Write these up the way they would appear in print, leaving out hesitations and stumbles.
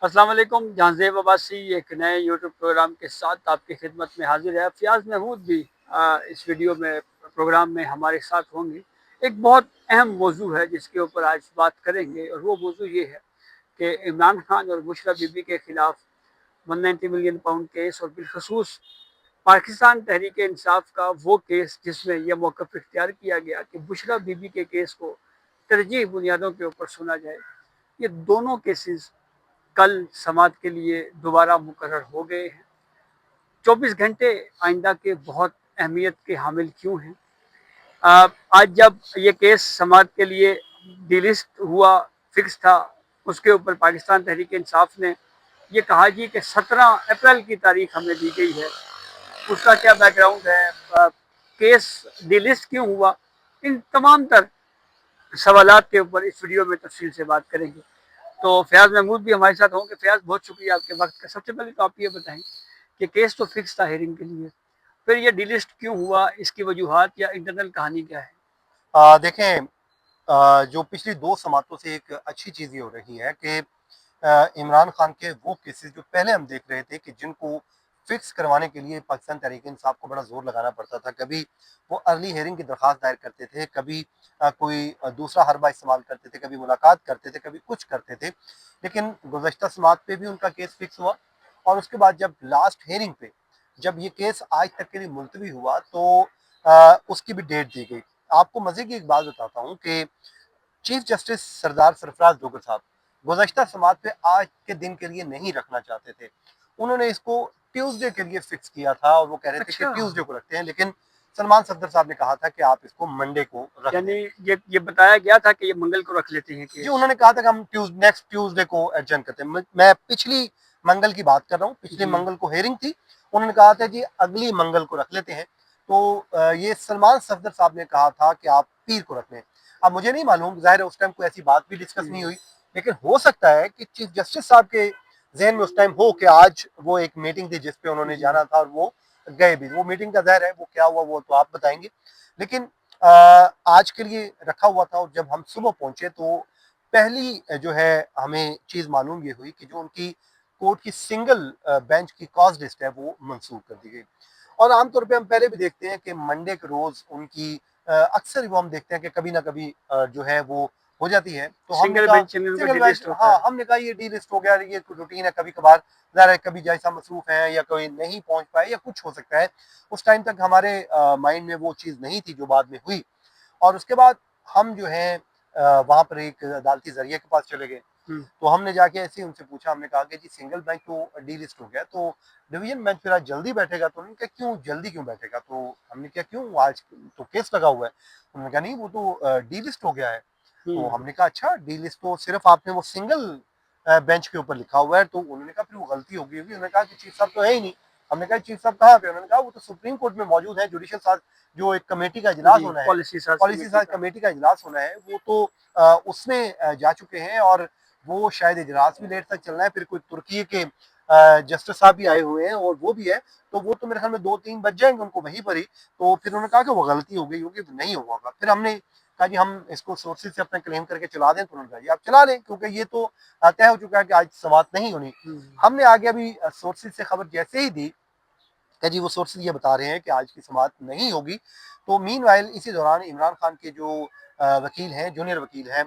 अस्सलाम वालेकुम। जहांज़ेब अब्बासी एक नए यूट्यूब प्रोग्राम के साथ आपकी खिदमत में हाजिर है। फ़याज़ महमूद भी इस वीडियो में प्रोग्राम में हमारे साथ होंगे। एक बहुत अहम मौजू है जिसके ऊपर आज बात करेंगे और वो मौजू ये है कि इमरान खान और बुशरा बीबी के खिलाफ 190 मिलियन पाउंड केस और बिलखसूस पाकिस्तान तहरीक इंसाफ का वो केस जिसमें यह मौक़िफ़ इख्तियार किया गया कि बुशरा बीबी के केस को तरजीह बुनियादों के ऊपर सुना जाए। ये दोनों केसेस कल समाअत के लिए दोबारा मुकर्रर हो गए हैं। 24 घंटे आइंदा के बहुत अहमियत के हामिल क्यों हैं? आज जब ये केस समाअत के लिए डिलिस्ट हुआ, फिक्स था, उसके ऊपर पाकिस्तान तहरीक इंसाफ ने ये कहा जी कि 17 अप्रैल की तारीख हमें दी गई है। उसका क्या बैकग्राउंड है? केस डिलिस्ट क्यों हुआ? इन तमाम तर सवालात के ऊपर इस वीडियो में तफसील से बात करेंगे। तो फ़याज़ महमूद भी हमारे साथ होंगे। फ़याज़, बहुत शुक्रिया आपके वक़्त का। सबसे पहले तो आप ये बताएँ कि केस तो फ़िक्स था हियरिंग के लिए, फिर ये डिलिस्ट क्यों हुआ? इसकी वजूहात या इंटरनल कहानी क्या है? देखें, जो पिछली 2 समातों से एक अच्छी चीज़ ये हो रही है कि इमरान खान के वो केसेस जो पहले हम देख रहे थे कि जिनको फिक्स करवाने के लिए पाकिस्तान तहरीक-ए-इंसाफ को बड़ा ज़ोर लगाना पड़ता था। कभी वो अर्ली हियरिंग की दरख्वास्त दायर करते थे, कभी कोई दूसरा हर्बा इस्तेमाल करते थे, कभी मुलाकात करते थे, कभी कुछ करते थे। लेकिन गुज़श्ता समात पे भी उनका केस फिक्स हुआ और उसके बाद जब लास्ट हियरिंग पे जब ये केस आज तक के लिए मुलतवी हुआ तो उसकी भी डेट दी गई। आपको मज़े की एक बात बताता हूँ कि चीफ जस्टिस सरदार सरफराज दोगर साहब गुज़श्ता समात पे आज के दिन के लिए नहीं रखना चाहते थे। उन्होंने इसको ट्यूसडे के लिए फिक्स किया था और वो कह रहे थे कि अच्छा, ट्यूसडे को रखते हैं, लेकिन सलमान सफदर साहब ने कहा था कि आप इसको मंडे को रख दें। यानी ये बताया गया था कि ये मंगल को रख लेते हैं जी, केस। उन्होंने कहा था कि हम नेक्स्ट ट्यूसडे को एडजर्न करते हैं। मैं पिछली मंगल की बात कर रहा हूँ, पिछले जी, मंगल को हेयरिंग थी। उन्होंने कहा था जी अगली मंगल को रख लेते हैं। तो ये सलमान सफदर साहब ने कहा था कि आप पीर को रख लें। अब मुझे नहीं मालूम, ज़ाहिर है उस टाइम कोई ऐसी बात भी डिस्कस नहीं जी, हुई, लेकिन हो सकता है कि चीफ जस्टिस साहब के ज़हन में उस टाइम हो कि आज वो एक मीटिंग थी जिस पे उन्होंने जी, जाना था और वो गए भी। वो मीटिंग का ज़ाहिर है वो क्या हुआ वो तो आप बताएँगे। लेकिन आज के लिए रखा हुआ था और जब हम सुबह पहुँचे तो पहली जो है हमें चीज़ मालूम ये हुई कि जो उनकी कोर्ट की सिंगल बेंच की कॉज लिस्ट है वो मंसूख कर दी गई। और आमतौर पे हम पहले भी देखते हैं कि मंडे के रोज़ उनकी अक्सर वो हम देखते हैं कि कभी ना कभी जो है वो हो जाती है। तो हमने सिंगल कहा बेंच यानी उनका सिंगल बेंच, डिलिस्ट होता हाँ, है। हमने कहा ये डीलिस्ट हो गया, ये रूटीन है, कभी-कभार ज़ाहिर है कभी जैसा मसरूफ़ हैं या कोई नहीं पहुँच पाए या कुछ हो सकता है। उस टाइम तक हमारे माइंड में वो चीज़ नहीं थी जो बाद में हुई। और उसके बाद हम जो है वहाँ पर एक अदालती ज़रिए के पास चले गए। हुँ, तो हमने जाके ऐसे ही उनसे पूछा, हमने कहा कि जी सिंगल बेंच तो डीलिस्ट हो गया, तो डिवीज़न बेंच फिर आज जल्दी बैठेगा? तो उन्होंने कहा क्यों जल्दी क्यों बैठेगा? तो हमने कहा क्यों, आज तो केस लगा हुआ है। उन्होंने कहा नहीं वो तो डीलिस्ट हो गया है। तो हुँ, हमने कहा अच्छा, डीलिस्ट तो सिर्फ़ आपने वो सिंगल बेंच के ऊपर लिखा हुआ है। तो उन्होंने कहा फिर वो गलती हो गई होगी। उन्होंने कहा कि चीफ साहब तो है ही नहीं। हमने कहा चीफ साहब कहाँ पे? उन्होंने कहा वो तो सुप्रीम कोर्ट में मौजूद है, जुडिशल साथ जो एक कमेटी का इजलास जी, होना है, पॉलिसी सर्च पॉलिसी कमेटी साथ का। कमेटी का इजलास होना है, वो तो उसमें जा चुके हैं और वो शायद इजलास भी लेट तक चलना है। फिर कोई तुर्की के जस्टिस साहब भी आए हुए हैं और वो भी है, तो वो तो मेरे ख्याल में 2-3 बज जाएंगे उनको वहीं पर ही। तो फिर उन्होंने कहा कि वो गलती हो गई होगी, नहीं हुआ होगा। फिर हमने कहा जी हम इसको सोर्सेज से अपना क्लेम करके चला दें। तो उन्होंने कहा जी आप चला लें, क्योंकि ये तो तय हो चुका है कि आज समात नहीं होनी। हुँ, हमने आगे अभी सोर्सेज से खबर जैसे ही दी कि जी वो सोर्सेज ये बता रहे हैं कि आज की समात नहीं होगी। तो मीनवाइल इसी दौरान इमरान खान के जो वकील हैं, जूनियर वकील हैं,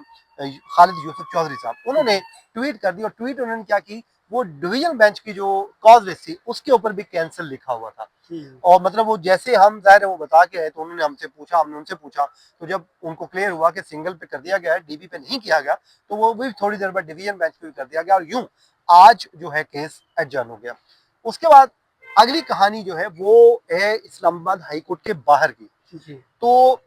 खालिद यूसुफ चौधरी साहब, उन्होंने जी, ट्वीट कर दी। और ट्वीट उन्होंने क्या की, वो डिवीजन बेंच की जो कॉज लिस्ट थी उसके ऊपर भी कैंसिल लिखा हुआ था। हुँ, और मतलब वो जैसे हम ज़ाहिर है वो बता के आए तो उन्होंने हमसे पूछा, हमने उनसे पूछा। तो जब उनको क्लियर हुआ कि सिंगल पे कर दिया गया है, डीबी पे नहीं किया गया, तो वो भी थोड़ी देर बाद डिवीजन बेंच पे भी कर दिया गया और यूं आज जो है केस एडजर्न हो गया। उसके बाद अगली कहानी जो है वो है इस्लामाबाद हाई कोर्ट के बाहर की। जी। तो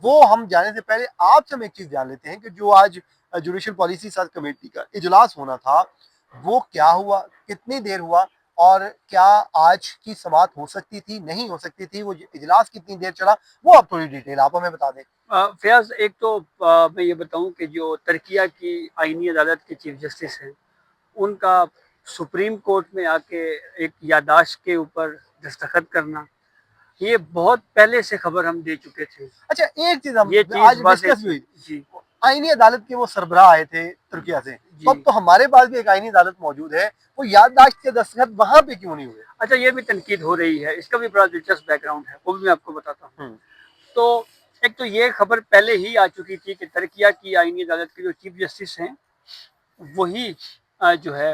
वो हम जाने से पहले आपसे हम एक चीज जान लेते हैं कि जो आज जुडिशल पॉलिसी सर्च कमेटी का इजलास होना था वो क्या हुआ, कितनी देर हुआ और क्या आज की समात हो सकती थी, नहीं हो सकती थी, वो इजलास कितनी देर चला, वो आप थोड़ी डिटेल आप हमें बता दें। फ़याज़, एक तो मैं ये बताऊँ कि जो तुर्किया की आईनी अदालत के चीफ जस्टिस हैं, उनका सुप्रीम कोर्ट में आके एक याददाश्त के ऊपर दस्तखत करना, ये बहुत पहले से खबर हम दे चुके थे। अच्छा, एक चीज हम ये चीज़ आज वाज़ेह डिस्कस भी थी। हुई, जी, आईनी अदालत के वो सरबराह आए थे तुर्किया से, जी। तो हमारे पास भी एक आईनी अदालत मौजूद है, वो याददाश्त के दस्तखत वहां पे क्यों नहीं हुए? अच्छा, ये भी तनकीद हो रही है, इसका भी बड़ा दिलचस्प बैकग्राउंड है, वो भी मैं आपको बताता हूँ। हम्म, तो एक तो ये खबर पहले ही आ चुकी थी कि तुर्किया की आईनी अदालत के जो चीफ जस्टिस हैं वही जो है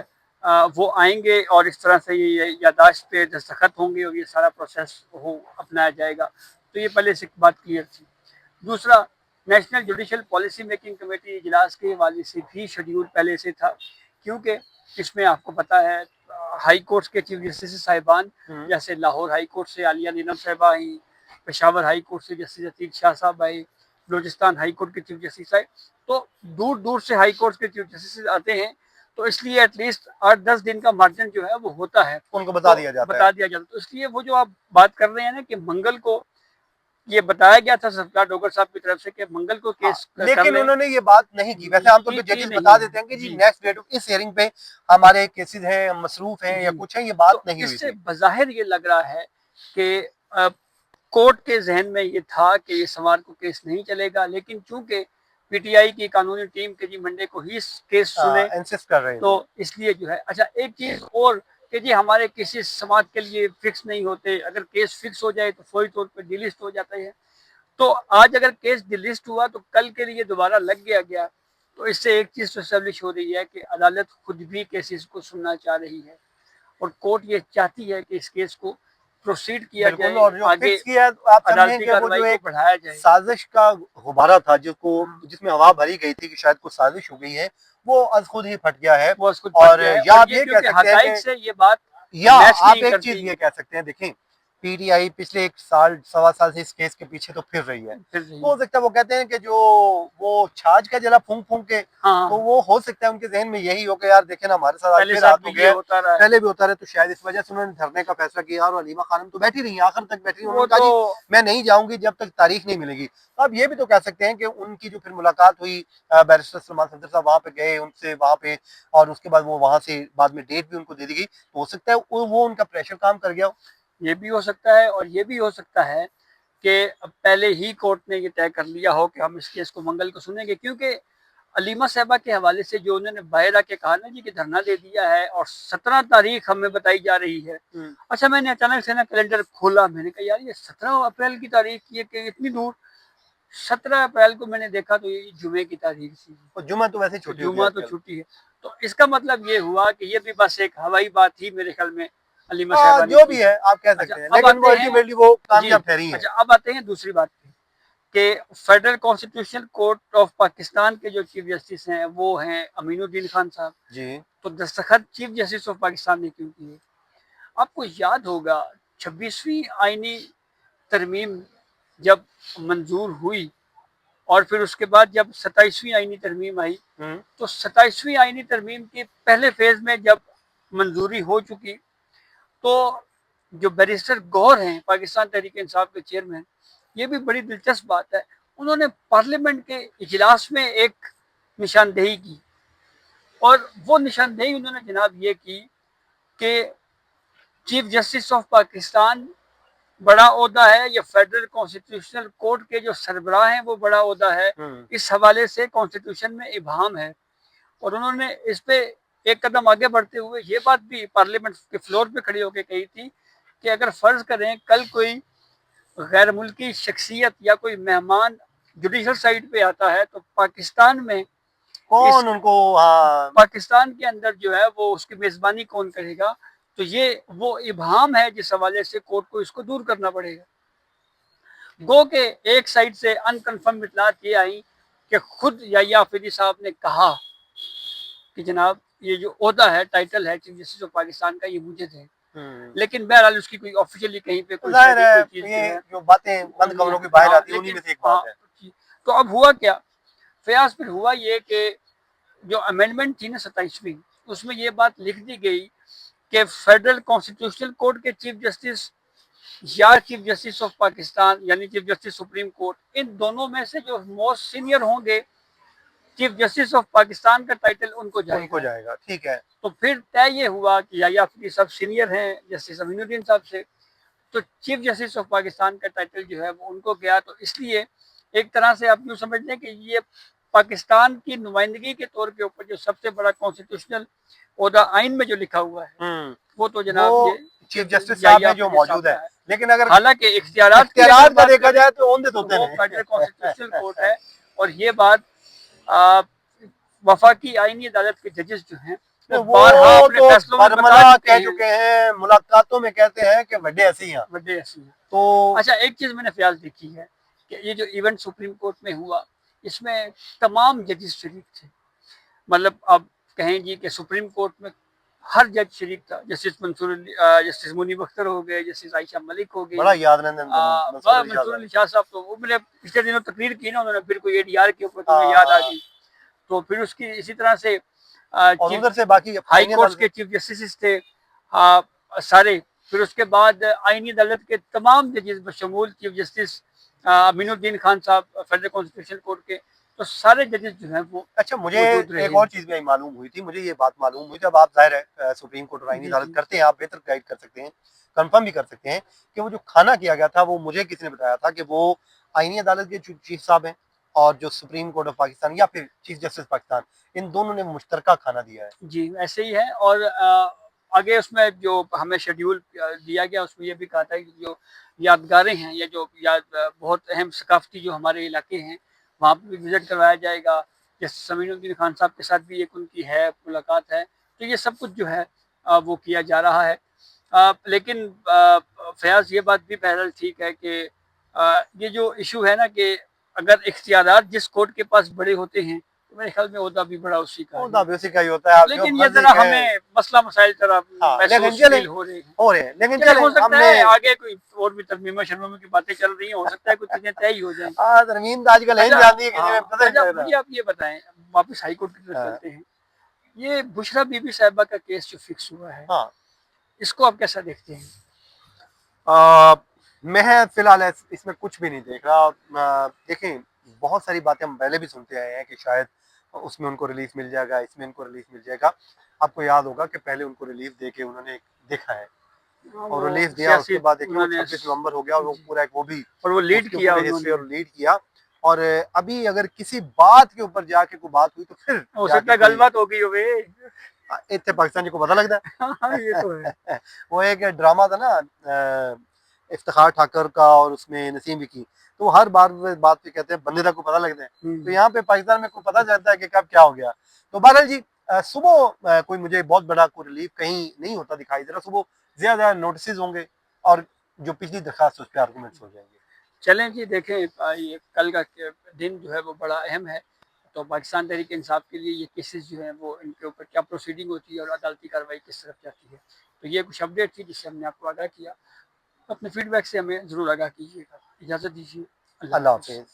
वो आएंगे और इस तरह से ये याददाश्त पे दस्तखत होंगे और ये सारा प्रोसेस हो अपनाया जाएगा। तो ये पहले से बात क्लियर थी। दूसरा, national judicial policy making committee इजलास के हवाले से भी शेड्यूल पहले से था, क्योंकि इसमें आपको पता है हाई कोर्ट के चीफ जस्टिस साहिबान, जैसे लाहौर हाई कोर्ट से आलिया नीलम साहिबा आई, पेशावर हाई कोर्ट से जस्टिस अतीक शाह साहब आए, बलोचिस्तान हाई कोर्ट के चीफ जस्टिस आए, तो दूर दूर से हाई कोर्ट के चीफ जस्टिस आते हैं, तो इसलिए एटलीस्ट 8-10 दिन का मार्जिन जो है वो होता है, उनको बता दिया जाता बता दिया जाता। तो इसलिए वो जो आप बात कर रहे हैं ना कि मंगल को ये बताया गया था सरकार डोगर साहब की तरफ से कि मंगल को केस लेकिन उन्होंने ये बात नहीं की। वैसे आमतौर पे जजेस बता देते हैं कि जी नेक्स्ट डेट इस हियरिंग पे हमारे केसेस हैं, हम मसरूफ हैं या कुछ है, ये बात नहीं हुई। इससे बज़ाहिर ये लग रहा है कि कोर्ट के जहन में ये था कि ये सोमवार को केस नहीं चलेगा, लेकिन चूंकि पीटीआई की कानूनी टीम के जी मंडे को ही केस सुने इंसिस्ट कर रहे हैं, तो इसलिए जो है। अच्छा, एक चीज और कि जी हमारे किसी समाज के लिए फिक्स नहीं होते, अगर केस फिक्स हो जाए तो फौरी तौर पर डिलिस्ट हो जाता है। तो आज अगर केस डिलिस्ट हुआ तो कल के लिए दोबारा लग गया, तो इससे एक चीज तो एस्टेब्लिश हो रही है कि अदालत खुद भी केसेस को सुनना चाह रही है और कोर्ट ये चाहती है कि इस केस को प्रोसीड किया जाए और जो आगे, फिक्स किया आप अदालती कार्रवाई को बढ़ाया जाए। साजिश का गुब्बारा था जिसमें हवा भरी गई थी कि शायद कुछ साजिश हो गई है, वो आज खुद ही फट गया है। और या आप ये कह सकते हैं से ये बात या आप एक चीज ये कह सकते हैं, देखें पीटीआई पिछले 1 साल 1.25 साल से इस केस के पीछे तो फिर रही है, हो सकता है वो कहते हैं कि जो वो छाछ का जला फूंक फूंक के, तो वो हो सकता है उनके जहन में यही हो कि यार देखे ना हमारे साथ फिर रात हो गया, पहले भी होता रहा, तो शायद इस वजह से उन्होंने धरने का फैसला किया। और अलीमा खानम तो बैठी रही, आखिर तक बैठी रही, उन्होंने कहा जी मैं नहीं जाऊंगी जब तक तारीख नहीं मिलेगी। तो आप ये भी तो कह सकते हैं कि उनकी जो फिर मुलाकात हुई, बैरिस्टर सलमान सदर साहब वहां पे गए उनसे वहां पे, और उसके बाद वो वहां से बाद में डेट भी उनको दे दी गई, तो हो सकता है वो उनका प्रेशर काम कर गया हो। ये भी हो सकता है और ये भी हो सकता है कि पहले ही कोर्ट ने ये तय कर लिया हो कि हम इस केस को मंगल को सुनेंगे, क्योंकि अलीमा साहबा के हवाले से जो उन्होंने बाहर आके कहा ना जी कि धरना दे दिया है और 17 तारीख हमें बताई जा रही है। अच्छा, मैंने अचानक से ना कैलेंडर खोला, मैंने कहा यार ये 17 अप्रैल की तारीख ये कि इतनी दूर। 17 अप्रैल को मैंने देखा तो ये जुमे की तारीख थी, और जुमा तो वैसे छुट्टी जुमा तो छुट्टी है। तो इसका मतलब ये हुआ कि ये भी बस एक हवाई बात थी मेरे ख्याल में अलीमा साहबा जो भी है आप कह सकते हैं, लेकिन वो अल्टीमेटली वो कामयाब ठहरी है। अच्छा, अब आते हैं दूसरी बात पे कि federal constitutional court of Pakistan के जो चीफ जस्टिस हैं वो हैं अमीनुद्दीन खान साहब जी। तो दस्तखत चीफ जस्टिस ऑफ पाकिस्तान ने क्यों किए? आपको याद होगा 26वीं आईनी तरमीम जब मंजूर हुई और फिर उसके बाद जब 27वीं आईनी तरमीम आई, तो 27वीं आईनी तरमीम के पहले फेज में जब मंजूरी हो चुकी, तो जो बैरिस्टर गौहर हैं पाकिस्तान तहरीक इंसाफ के चेयरमैन, ये भी बड़ी दिलचस्प बात है, उन्होंने पार्लियामेंट के इजलास में एक निशानदेही की और वो निशानदेही उन्होंने जनाब ये की कि चीफ जस्टिस ऑफ पाकिस्तान बड़ा ओहदा है या फेडरल कॉन्स्टिट्यूशनल कोर्ट के जो सरबराह हैं वो बड़ा ओहदा है, इस हवाले से कॉन्स्टिट्यूशन में इबाहम है। और उन्होंने इस पे एक कदम आगे बढ़ते हुए ये बात भी पार्लियामेंट के फ्लोर पे खड़ी होकर कही थी कि अगर फर्ज करें कल कोई गैर मुल्की शख्सियत या कोई मेहमान जुडिशल साइड पे आता है तो पाकिस्तान में कौन उनको पाकिस्तान के अंदर जो है वो उसकी मेजबानी कौन करेगा, तो ये वो इबाहम है जिस हवाले से कोर्ट को इसको दूर करना पड़ेगा। गो के एक साइड से अनकन्फर्म इतलात ये आई कि खुद याह्या अफरीदी साहब ने कहा कि जनाब ये जो ओहदा है, टाइटल है चीफ जस्टिस ऑफ पाकिस्तान का, ये मुझे थे, लेकिन बहरहाल उसकी कोई ऑफिशियली कहीं पे कोई चीज ये जो बातें बंद कमरों की बाहर आती है उन्हीं में से एक बात है। तो अब हुआ क्या फयाज, फिर हुआ ये कि जो अमेंडमेंट थी ना 27वीं, उसमें ये बात लिख दी गई कि फेडरल कॉन्स्टिट्यूशनल कोर्ट के चीफ जस्टिस या चीफ जस्टिस ऑफ पाकिस्तान यानी चीफ जस्टिस सुप्रीम कोर्ट, इन दोनों में से जो मोस्ट सीनियर होंगे चीफ जस्टिस ऑफ पाकिस्तान का टाइटल उनको जाएगा। ठीक है, तो फिर तय ये हुआ कि याह्या अफरीदी साहब सीनियर हैं जस्टिस अमीनुद्दीन साहब से, तो चीफ जस्टिस ऑफ पाकिस्तान का टाइटल जो है वो उनको गया। तो इसलिए एक तरह से आप यूँ समझ लें कि ये पाकिस्तान की नुमाइंदगी के तौर के ऊपर जो सबसे बड़ा कॉन्स्टिट्यूशनल ओहदा आइन में जो लिखा हुआ है वो तो जनाब वो ये चीफ जस्टिस साहब में जो मौजूद है, लेकिन अगर हालांकि इख्तियारात की इख्तियारात अगर का बात देखा करें जाए तो ओंधे तो तोते वो नहीं। फेडरल कॉन्स्टिट्यूशनल कोर्ट है। और ये बात आ, वफाकी आईनी अदालत के जजेस जो हैं वो बारहा वो अपने तो फैसलों में बता बरमला चुके कह हैं, चुके हैं, मुलाकातों में कहते हैं कि वड्डे ऐसी हैं। बड़े ऐसी हैं। तो अच्छा, एक चीज मैंने ख्याल देखी है कि ये जो इवेंट सुप्रीम कोर्ट में हुआ इसमें तमाम जजेस शरीक थे। मतलब आप कहें जी कि सुप्रीम कोर्ट में हर जज शरीक था। जस्टिस मुनीब अख्तर हो गए, जस्टिस आयशा मलिक हो गई, बड़ा याद रहने मंसूर अली शाह साहब, तो वो मैंने पिछले दिनों तकरीर की ना, उन्होंने फिर कोई एडीआर के ऊपर तो याद आ गई। तो फिर उसकी इसी तरह से और उधर से बाकी हाई कोर्ट के चीफ जस्टिस थे सारे। फिर उसके बाद आईनी अदालत के तमाम जजेस बशमूल चीफ जस्टिस अमीनुद्दीन खान साहब फेडरल कॉन्स्टिट्यूशन कोर्ट के, तो सारे जजेस जो हैं वो अच्छा, मुझे मौजूद रहे। एक और चीज भी मालूम हुई थी, मुझे ये बात मालूम हुई, जब आप जाहिर है सुप्रीम कोर्ट और आईनी जी अदालत जी करते हैं, आप बेहतर गाइड कर सकते हैं, कंफर्म भी कर सकते हैं कि वो जो खाना किया गया था वो मुझे किसी ने बताया था कि वो आईनी अदालत के चीफ साहब हैं और जो सुप्रीम कोर्ट ऑफ पाकिस्तान या फिर चीफ जस्टिस पाकिस्तान, इन दोनों ने मुश्तरका खाना दिया है। जी, ऐसे ही है। और आगे उसमें जो हमें शेड्यूल दिया गया उसमें ये भी कहा था कि जो यादगारें हैं या जो बहुत अहम सकाफती जो हमारे इलाके हैं वहाँ पे भी विजिट करवाया जाएगा। जैसे समीनुद्दीन खान साहब के साथ भी एक उनकी है मुलाकात है। तो ये सब कुछ जो है वो किया जा रहा है। लेकिन फयाज, ये बात भी बहरहाल ठीक है कि ये जो इशू है ना कि अगर इख्तियारात जिस कोर्ट के पास बड़े होते हैं तो मेरे ख्याल में ओहदा भी बड़ा उसी का ओहदा है। भी उसी का ही होता है, आप जो लेकिन ये मर्जी जरा कहें। हमें मसला मसाइल तरह हाँ, लेकिन महसूस चले फील हो रहे हैं। हो रहे हैं, लेकिन चले, चले हो सकता हमने है आगे कोई और भी तरमीमा शर्मीमा की बातें चल रही हैं, हो सकता है कुछ चीजें तय ही हो जाएं। तरमीम तो आजकल है अच्छा, जाती है कि हाँ, पता नहीं अच्छा, लग मुझे आप ये बताएं, वापस हाई कोर्ट की तरफ रहा। चलते हैं। ये बुशरा बीबी साहिबा का केस जो फिक्स हुआ है हाँ, इसको आप कैसा देखते हैं? मैं फिलहाल इसमें कुछ भी नहीं देख रहा। देखें, बहुत सारी बातें हम पहले भी सुनते आए हैं कि शायद उसमें उनको रिलीफ मिल जाएगा, इसमें उनको रिलीफ मिल जाएगा। आपको याद होगा कि पहले उनको रिलीफ दे के उन्होंने देखा है और वो रिलीफ दिया, उसके सियासी बाद देखिए वो उन्होंने 26 नवंबर हो गया और वो जी, पूरा एक वो भी और वो लीड उसके किया ऊपर हिस्ट्री उन्होंने। और लीड किया। और अभी अगर किसी बात के ऊपर जाके कोई बात हुई तो फिर हो सकता जाके है कोई गलबात हो गई होवे। इतने पाकिस्तानी को पता लगता हाँ, ये तो है। है। वो एक ड्रामा था ना, इफ्तिखार ठाकर का, और उसमें नसीम विकी, तो हर बार बात पे कहते हैं बंदे तक को पता लगता है। तो यहाँ पे पाकिस्तान में को पता चलता है कि कब क्या हो गया। तो बहरहाल जी, सुबह कोई मुझे बहुत बड़ा कोई रिलीफ कहीं नहीं होता दिखाई दे रहा। सुबह ज्यादा नोटिस होंगे और जो पिछली दरखास्त उस पर आर्गूमेंट्स हो जाएंगे। चलें जी, देखें ये कल का दिन जो है वो बड़ा अहम है। तो पाकिस्तान तहरीक इंसाफ के लिए ये केसेस जो हैं वो इनके ऊपर क्या प्रोसीडिंग होती है और अदालती कार्रवाई किस तरफ जाती है। तो ये कुछ अपडेट थी जिससे हमने आपको आगाह किया। अपने फीडबैक से हमें ज़रूर आगाह कीजिएगा। इजाज़त दीजिए। अल्लाह अल्लाह हाफ़िज़। हाफिज।